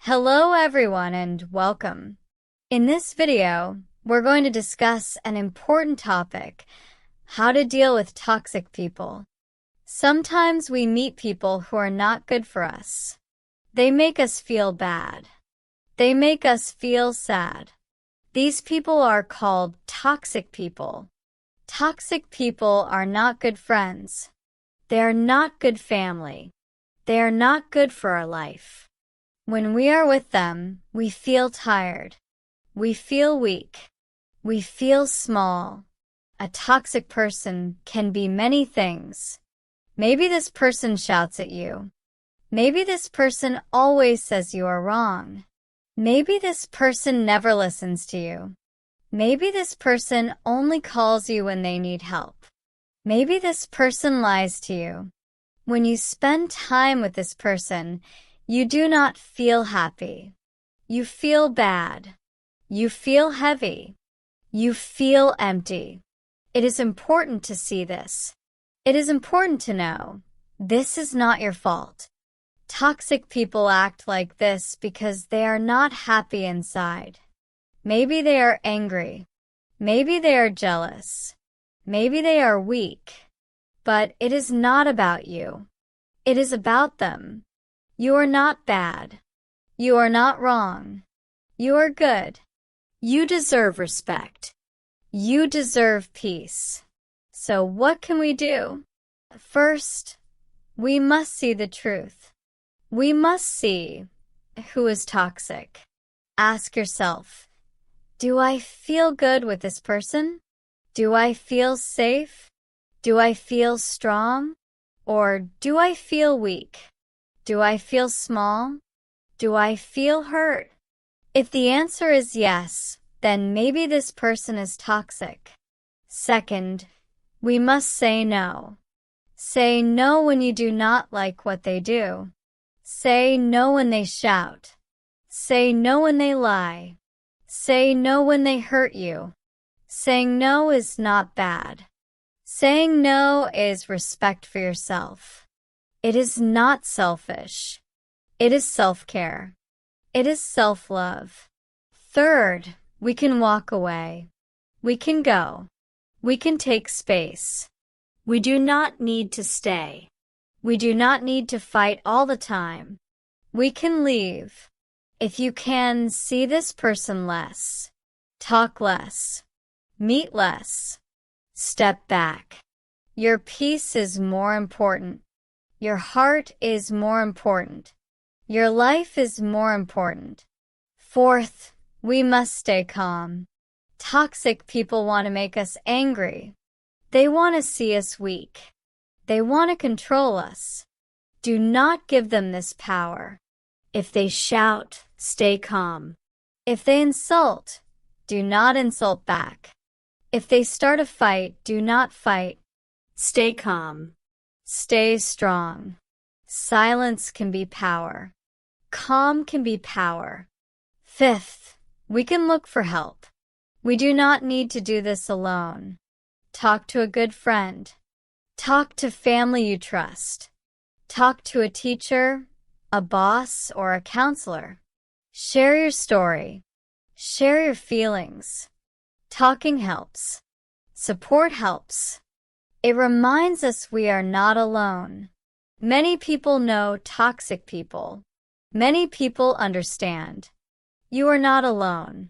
Hello everyone and welcome. In this video, we're going to discuss an important topic, how to deal with toxic people. Sometimes we meet people who are not good for us. They make us feel bad. They make us feel sad. These people are called toxic people. Toxic people are not good friends. They are not good family. They are not good for our life. When we are with them, we feel tired. We feel weak. We feel small. A toxic person can be many things. Maybe this person shouts at you. Maybe this person always says you are wrong. Maybe this person never listens to you. Maybe this person only calls you when they need help. Maybe this person lies to you. When you spend time with this person, you do not feel happy. You feel bad. You feel heavy. You feel empty. It is important to see this. It is important to know this is not your fault. Toxic people act like this because they are not happy inside. Maybe they are angry. Maybe they are jealous. Maybe they are weak. But it is not about you. It is about them. You are not bad. You are not wrong. You are good. You deserve respect. You deserve peace. So what can we do? First, we must see the truth. We must see who is toxic. Ask yourself, do I feel good with this person? Do I feel safe? Do I feel strong? Or do I feel weak? Do I feel small? Do I feel hurt? If the answer is yes, then maybe this person is toxic. Second, we must say no. Say no when you do not like what they do. Say no when they shout. Say no when they lie. Say no when they hurt you. Saying no is not bad. Saying no is respect for yourself. It is not selfish. It is self-care. It is self-love. Third, we can walk away. We can go. We can take space. We do not need to stay. We do not need to fight all the time. We can leave. If you can, see this person less. Talk less. Meet less. Step back. Your peace is more important. Your heart is more important. Your life is more important. Fourth, we must stay calm. Toxic people want to make us angry. They want to see us weak. They want to control us. Do not give them this power. If they shout, stay calm. If they insult, do not insult back. If they start a fight, do not fight. Stay calm. Stay strong. Silence can be power. Calm can be power. Fifth, we can look for help. We do not need to do this alone. Talk to a good friend. Talk to family you trust. Talk to a teacher, a boss, or a counselor. Share your story. Share your feelings. Talking helps. Support helps. It reminds us we are not alone. Many people know toxic people. Many people understand. You are not alone.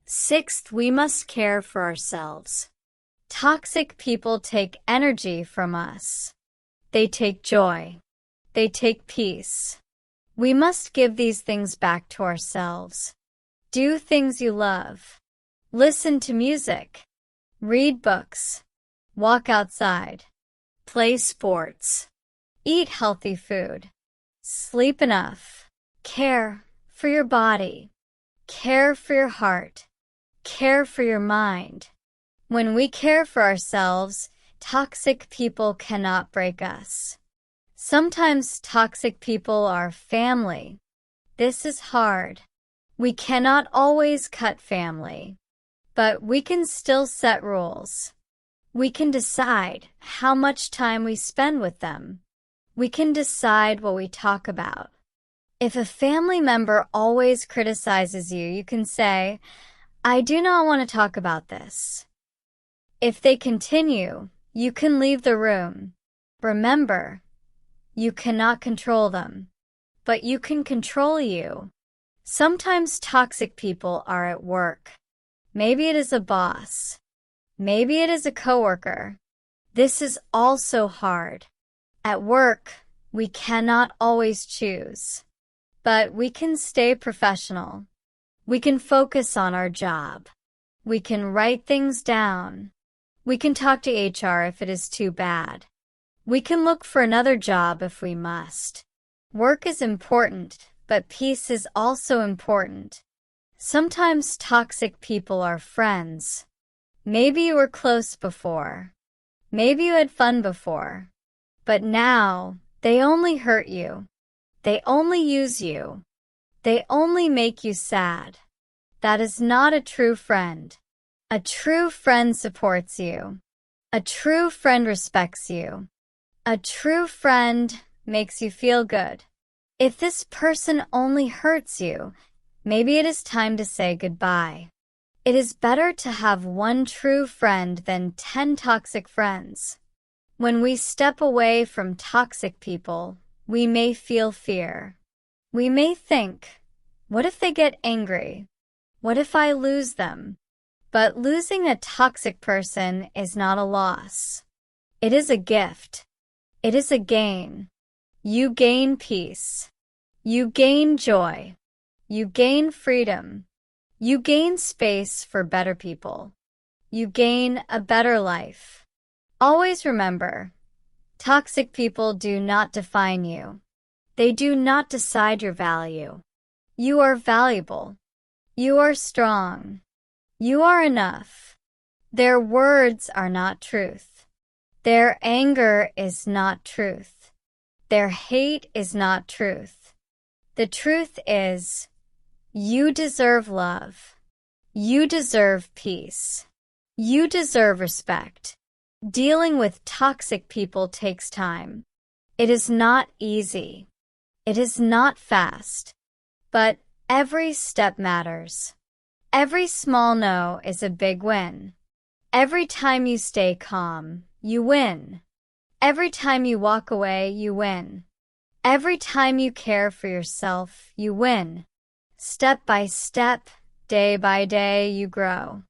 Sixth, we must care for ourselves. Toxic people take energy from us. They take joy. They take peace. We must give these things back to ourselves. Do things you love. Listen to music. Read books. Walk outside. Play sports. Eat healthy food. Sleep enough. Care for your body. Care for your heart. Care for your mind. When we care for ourselves, toxic people cannot break us. Sometimes toxic people are family. This is hard. We cannot always cut family, but we can still set rules. We can decide how much time we spend with them. We can decide what we talk about. If a family member always criticizes you, you can say, "I do not want to talk about this." If they continue, you can leave the room. Remember, you cannot control them, but you can control you. Sometimes toxic people are at work. Maybe it is a boss. Maybe it is a coworker. This is also hard. At work, we cannot always choose, but we can stay professional. We can focus on our job. We can write things down. We can talk to HR if it is too bad. We can look for another job if we must. Work is important, but peace is also important. Sometimes toxic people are friends. Maybe you were close before. Maybe you had fun before. But now, they only hurt you. They only use you. They only make you sad. That is not a true friend. A true friend supports you. A true friend respects you. A true friend makes you feel good. If this person only hurts you, maybe it is time to say goodbye. It is better to have one true friend than 10 toxic friends. When we step away from toxic people, we may feel fear. We may think, what if they get angry? What if I lose them? But losing a toxic person is not a loss. It is a gift. It is a gain. You gain peace. You gain joy. You gain freedom. You gain space for better people. You gain a better life. Always remember, toxic people do not define you. They do not decide your value. You are valuable. You are strong. You are enough. Their words are not truth. Their anger is not truth. Their hate is not truth. The truth is, you deserve love. You deserve peace. You deserve respect. Dealing with toxic people takes time. It is not easy. It is not fast. But every step matters. Every small no is a big win. Every time you stay calm, you win. Every time you walk away, you win. Every time you care for yourself, you win. Step by step, day by day, you grow.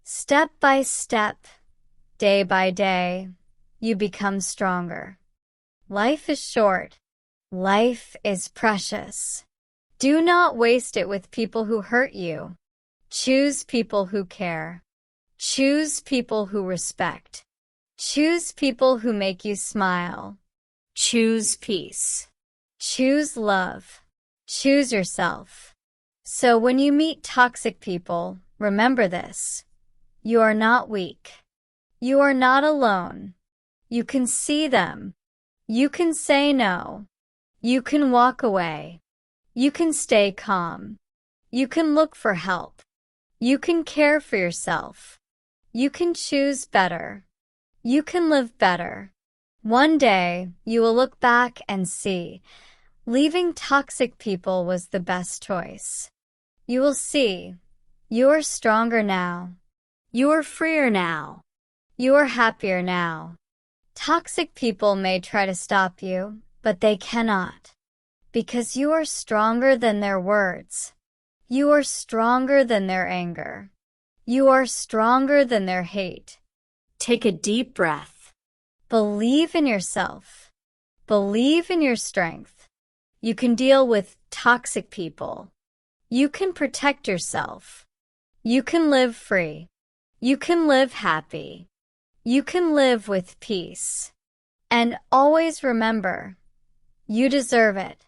Step by step, day by day, you become stronger. Life is short. Life is precious. Do not waste it with people who hurt you. Choose people who care. Choose people who respect. Choose people who make you smile. Choose peace. Choose love. Choose yourself. So when you meet toxic people, remember this. You are not weak. You are not alone. You can see them. You can say no. You can walk away. You can stay calm. You can look for help. You can care for yourself. You can choose better. You can live better. One day, you will look back and see, leaving toxic people was the best choice. You will see, you are stronger now. You are freer now. You are happier now. Toxic people may try to stop you, but they cannot. Because you are stronger than their words. You are stronger than their anger. You are stronger than their hate. Take a deep breath. Believe in yourself. Believe in your strength. You can deal with toxic people. You can protect yourself. You can live free. You can live happy. You can live with peace. And always remember, you deserve it.